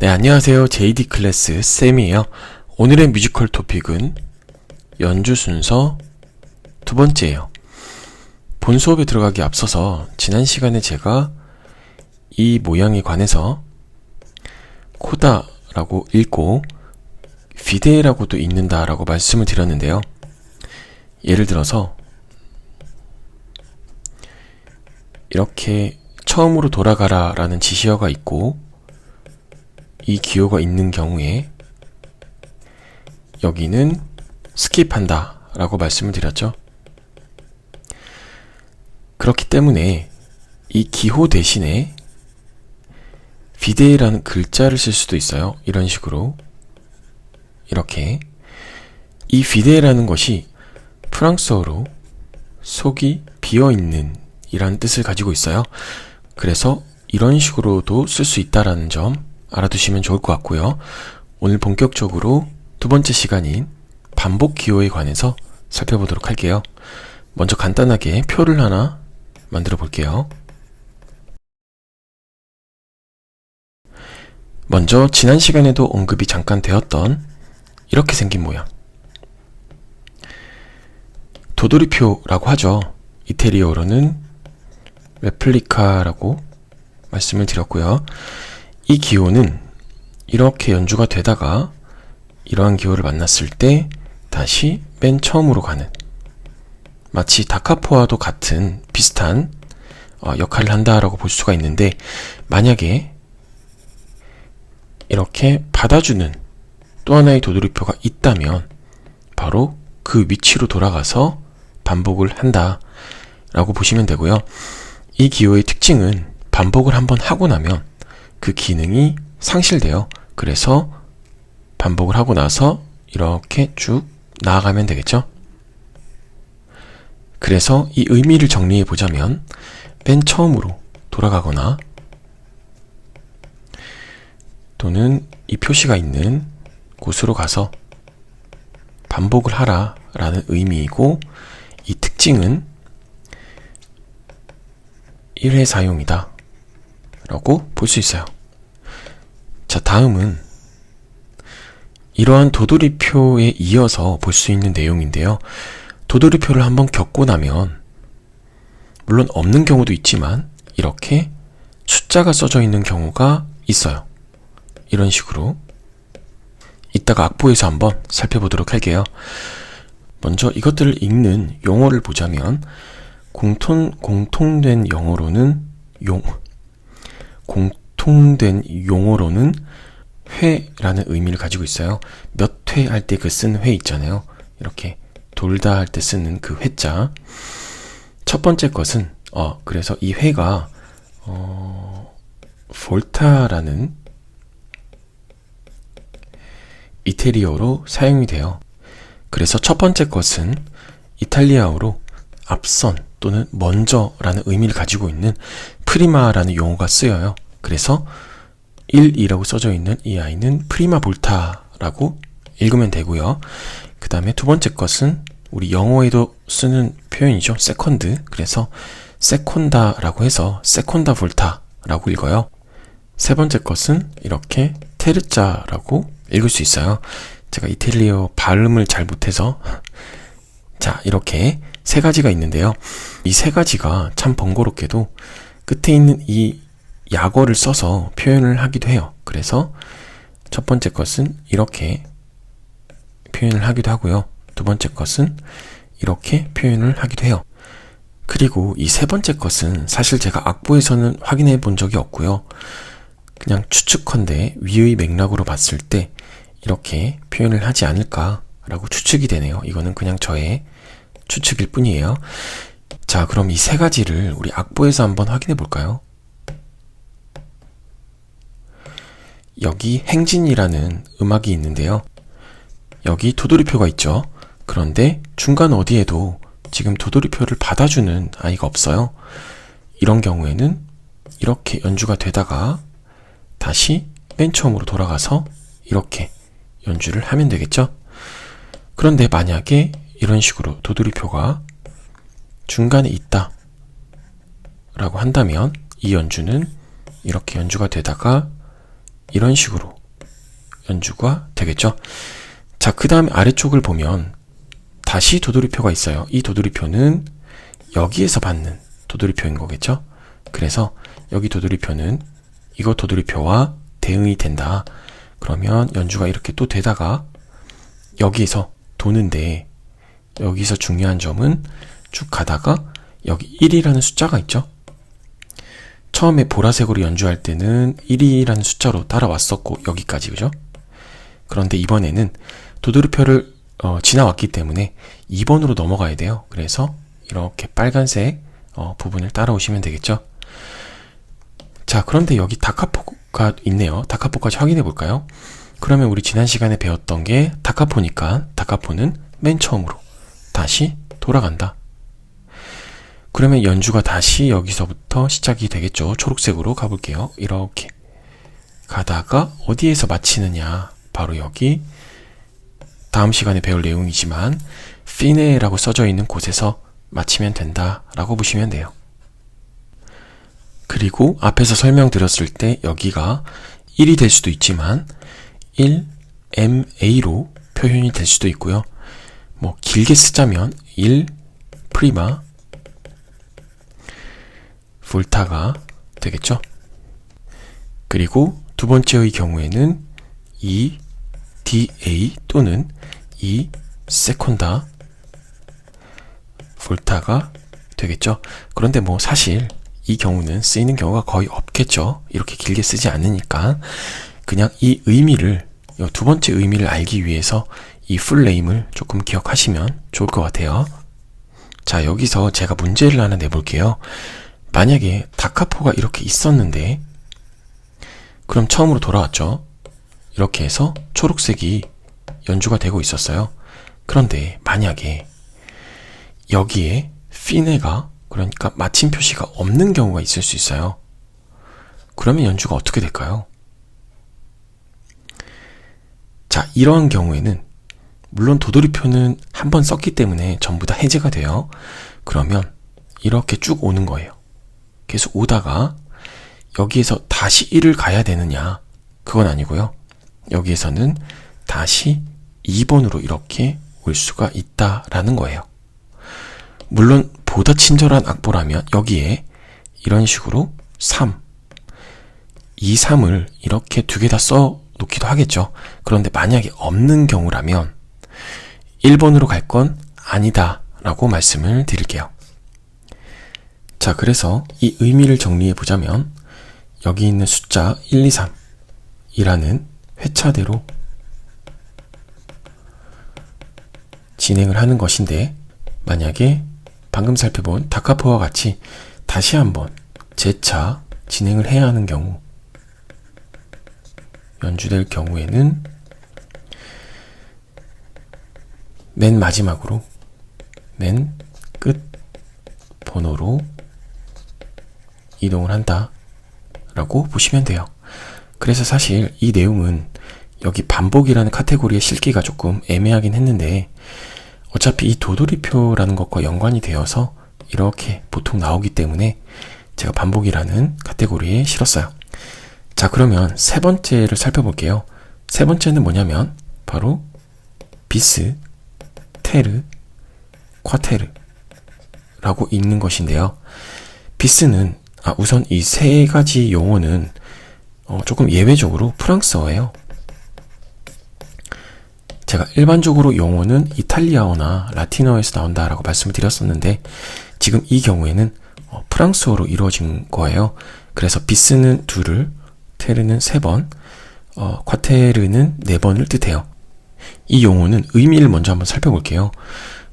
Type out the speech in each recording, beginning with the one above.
네, 안녕하세요. JD 클래스 쌤이에요. 오늘의 뮤지컬 토픽은 연주 순서 두 번째예요. 본 수업에 들어가기 앞서서 지난 시간에 제가 이 모양에 관해서 코다라고 읽고 피데라고도 읽는다라고 말씀을 드렸는데요. 예를 들어서 이렇게 처음으로 돌아가라 라는 지시어가 있고 이 기호가 있는 경우에 여기는 스킵한다 라고 말씀을 드렸죠. 그렇기 때문에 이 기호 대신에 비데라는 글자를 쓸 수도 있어요. 이런 식으로 이렇게 이 비데라는 것이 프랑스어로 속이 비어있는 이라는 뜻을 가지고 있어요. 그래서 이런 식으로도 쓸 수 있다라는 점 알아두시면 좋을 것 같고요. 오늘 본격적으로 두 번째 시간인 반복 기호에 관해서 살펴보도록 할게요. 먼저 간단하게 표를 하나 만들어 볼게요. 먼저 지난 시간에도 언급이 잠깐 되었던 이렇게 생긴 모양, 도돌이표라고 하죠. 이태리어로는 레플리카라고 말씀을 드렸고요. 이 기호는 이렇게 연주가 되다가 이러한 기호를 만났을 때 다시 맨 처음으로 가는, 마치 다카포와도 같은 비슷한 역할을 한다라고 볼 수가 있는데, 만약에 이렇게 받아주는 또 하나의 도돌이표가 있다면 바로 그 위치로 돌아가서 반복을 한다 라고 보시면 되고요. 이 기호의 특징은 반복을 한번 하고 나면 그 기능이 상실돼요. 그래서 반복을 하고 나서 이렇게 쭉 나아가면 되겠죠. 그래서 이 의미를 정리해 보자면 맨 처음으로 돌아가거나 또는 이 표시가 있는 곳으로 가서 반복을 하라 라는 의미이고, 이 특징은 1회 사용이다 라고 볼 수 있어요. 자, 다음은 이러한 도돌이표에 이어서 볼 수 있는 내용인데요. 도돌이표를 한번 겪고 나면 물론 없는 경우도 있지만 이렇게 숫자가 써져 있는 경우가 있어요. 이런 식으로 이따가 악보에서 한번 살펴보도록 할게요. 먼저 이것들을 읽는 용어를 보자면 공통된 용어로는 회라는 의미를 가지고 있어요. 몇 회 할 때 그 쓴 회 있잖아요. 이렇게 돌다 할 때 쓰는 그 회자. 첫 번째 것은 그래서 이 회가 볼타라는 이태리어로 사용이 돼요. 그래서 첫 번째 것은 이탈리아어로 앞선 또는 먼저라는 의미를 가지고 있는 프리마라는 용어가 쓰여요. 그래서 1이라고 써져 있는 이 아이는 프리마 볼타라고 읽으면 되고요. 그 다음에 두 번째 것은 우리 영어에도 쓰는 표현이죠. 세컨드. 그래서 세콘다라고 해서 세콘다 볼타라고 읽어요. 세 번째 것은 이렇게 테르자라고 읽을 수 있어요. 제가 이탈리아 발음을 잘 못해서 자, 이렇게 세 가지가 있는데요. 이 세 가지가 참 번거롭게도 끝에 있는 이 약어를 써서 표현을 하기도 해요. 그래서 첫 번째 것은 이렇게 표현을 하기도 하고요. 두 번째 것은 이렇게 표현을 하기도 해요. 그리고 이 세 번째 것은 사실 제가 악보에서는 확인해 본 적이 없고요. 그냥 추측컨대 위의 맥락으로 봤을 때 이렇게 표현을 하지 않을까라고 추측이 되네요. 이거는 그냥 저의 추측일 뿐이에요. 자, 그럼 이 세 가지를 우리 악보에서 한번 확인해 볼까요? 여기 행진이라는 음악이 있는데요. 여기 도돌이표가 있죠. 그런데 중간 어디에도 지금 도돌이표를 받아주는 아이가 없어요. 이런 경우에는 이렇게 연주가 되다가 다시 맨 처음으로 돌아가서 이렇게 연주를 하면 되겠죠. 그런데 만약에 이런 식으로 도돌이표가 중간에 있다 라고 한다면 이 연주는 이렇게 연주가 되다가 이런 식으로 연주가 되겠죠. 자, 그 다음에 아래쪽을 보면 다시 도돌이표가 있어요. 이 도돌이표는 여기에서 받는 도돌이표인 거겠죠. 그래서 여기 도돌이표는 이거 도돌이표와 대응이 된다. 그러면 연주가 이렇게 또 되다가 여기에서 도는데, 여기서 중요한 점은 쭉 가다가 여기 1이라는 숫자가 있죠. 처음에 보라색으로 연주할 때는 1이라는 숫자로 따라왔었고 여기까지, 그죠? 그런데 이번에는 도돌이표를 지나왔기 때문에 2번으로 넘어가야 돼요. 그래서 이렇게 빨간색 부분을 따라오시면 되겠죠. 자, 그런데 여기 다카포가 있네요. 다카포까지 확인해 볼까요? 그러면 우리 지난 시간에 배웠던 게 다카포니까 다카포는 맨 처음으로 다시 돌아간다. 그러면 연주가 다시 여기서부터 시작이 되겠죠. 초록색으로 가볼게요. 이렇게 가다가 어디에서 마치느냐, 바로 여기 다음 시간에 배울 내용이지만 피네라고 써져 있는 곳에서 마치면 된다 라고 보시면 돼요. 그리고 앞에서 설명드렸을 때 여기가 1이 될 수도 있지만 1MA로 표현이 될 수도 있고요. 뭐 길게 쓰자면 1 프리마 볼타가 되겠죠. 그리고 두 번째의 경우에는 2 DA 또는 2 세콘다 볼타가 되겠죠. 그런데 뭐 사실 이 경우는 쓰이는 경우가 거의 없겠죠. 이렇게 길게 쓰지 않으니까 그냥 이 의미를, 두 번째 의미를 알기 위해서 이 풀네임을 조금 기억하시면 좋을 것 같아요. 자, 여기서 제가 문제를 하나 내볼게요. 만약에 다카포가 이렇게 있었는데, 그럼 처음으로 돌아왔죠. 이렇게 해서 초록색이 연주가 되고 있었어요. 그런데 만약에 여기에 피네가, 그러니까 마침 표시가 없는 경우가 있을 수 있어요. 그러면 연주가 어떻게 될까요? 자, 이러한 경우에는 물론 도돌이표는 한 번 썼기 때문에 전부 다 해제가 돼요. 그러면 이렇게 쭉 오는 거예요. 계속 오다가 여기에서 다시 1을 가야 되느냐, 그건 아니고요. 여기에서는 다시 2번으로 이렇게 올 수가 있다라는 거예요. 물론 보다 친절한 악보라면 여기에 이런 식으로 3, 2, 3을 이렇게 두 개 다 써 놓기도 하겠죠. 그런데 만약에 없는 경우라면 1번으로 갈 건 아니다 라고 말씀을 드릴게요. 자, 그래서 이 의미를 정리해 보자면 여기 있는 숫자 1, 2, 3 이라는 회차대로 진행을 하는 것인데, 만약에 방금 살펴본 다카포와 같이 다시 한번 재차 진행을 해야 하는 경우, 연주될 경우에는 맨 마지막으로 맨 끝 번호로 이동을 한다 라고 보시면 돼요. 그래서 사실 이 내용은 여기 반복이라는 카테고리에 실기가 조금 애매하긴 했는데, 어차피 이 도돌이표라는 것과 연관이 되어서 이렇게 보통 나오기 때문에 제가 반복이라는 카테고리에 실었어요. 자, 그러면 세 번째를 살펴볼게요. 세 번째는 뭐냐면 바로 비스, 테르, 쿼테르 라고 읽는 것인데요. 비스는 우선 이 세 가지 용어는 조금 예외적으로 프랑스어예요. 제가 일반적으로 용어는 이탈리아어나 라틴어에서 나온다라고 말씀을 드렸었는데, 지금 이 경우에는 프랑스어로 이루어진 거예요. 그래서 비스는 2를, 테르는 3번, 쿼테르는 4번을 뜻해요. 이 용어는 의미를 먼저 한번 살펴볼게요.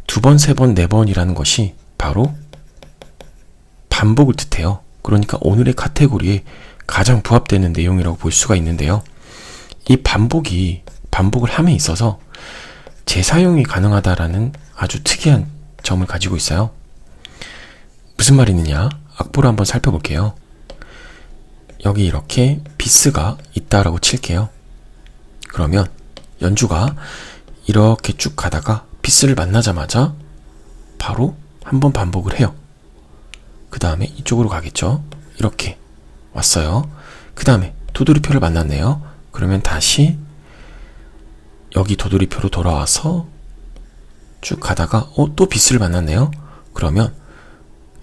2번, 3번, 4번이라는 것이 바로 반복을 뜻해요. 그러니까 오늘의 카테고리에 가장 부합되는 내용이라고 볼 수가 있는데요. 이 반복을 함에 있어서 재사용이 가능하다라는 아주 특이한 점을 가지고 있어요. 무슨 말이느냐? 악보를 한번 살펴볼게요. 여기 이렇게 비스가 있다라고 칠게요. 그러면 연주가 이렇게 쭉 가다가 비스를 만나자마자 바로 한번 반복을 해요. 그 다음에 이쪽으로 가겠죠. 이렇게 왔어요. 그 다음에 도돌이표를 만났네요. 그러면 다시 여기 도돌이표로 돌아와서 쭉 가다가 또 비스를 만났네요. 그러면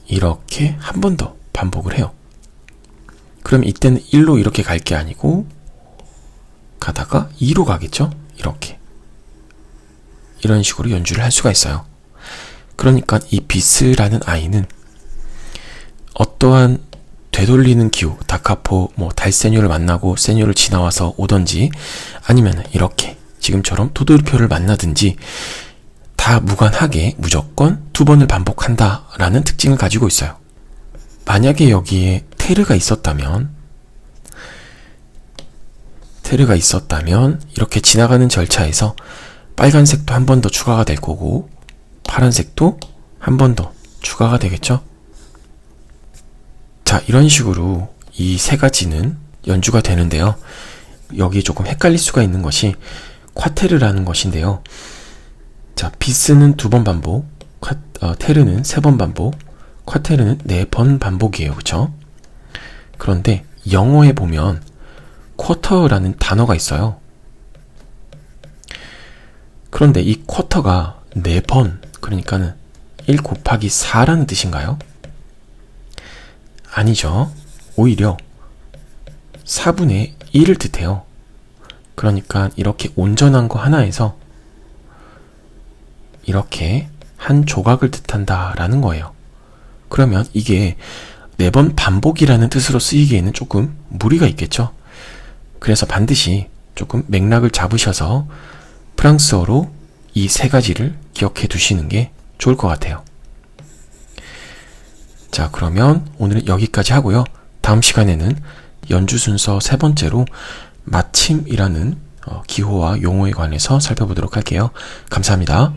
이렇게 한 번 더 반복을 해요. 그럼 이때는 1로 이렇게 갈 게 아니고 가다가 2로 가겠죠? 이렇게. 이런 식으로 연주를 할 수가 있어요. 그러니까 이 비스라는 아이는 어떠한 되돌리는 기호, 다카포, 달세뇨를 만나고 세뇨를 지나와서 오던지 아니면 이렇게 지금처럼 도돌이표를 만나든지 다 무관하게 무조건 2번을 반복한다 라는 특징을 가지고 있어요. 만약에 여기에 테르가 있었다면 이렇게 지나가는 절차에서 빨간색도 한 번 더 추가가 될 거고 파란색도 한 번 더 추가가 되겠죠? 자, 이런 식으로 이 세 가지는 연주가 되는데요. 여기 조금 헷갈릴 수가 있는 것이 쿼테르라는 것인데요. 자, 비스는 2번 반복, 테르는 3번 반복, 쿼테르는 4번 반복이에요. 그쵸? 그런데 영어에 보면 쿼터라는 단어가 있어요. 그런데 이 쿼터가 4번, 그러니까는 1 곱하기 4라는 뜻인가요? 아니죠. 오히려 4분의 1을 뜻해요. 그러니까 이렇게 온전한 거 하나에서 이렇게 한 조각을 뜻한다라는 거예요. 그러면 이게 4번 반복이라는 뜻으로 쓰이기에는 조금 무리가 있겠죠. 그래서 반드시 조금 맥락을 잡으셔서 프랑스어로 이 세 가지를 기억해 두시는 게 좋을 것 같아요. 자, 그러면 오늘은 여기까지 하고요. 다음 시간에는 연주 순서 3번째로 마침이라는 기호와 용어에 관해서 살펴보도록 할게요. 감사합니다.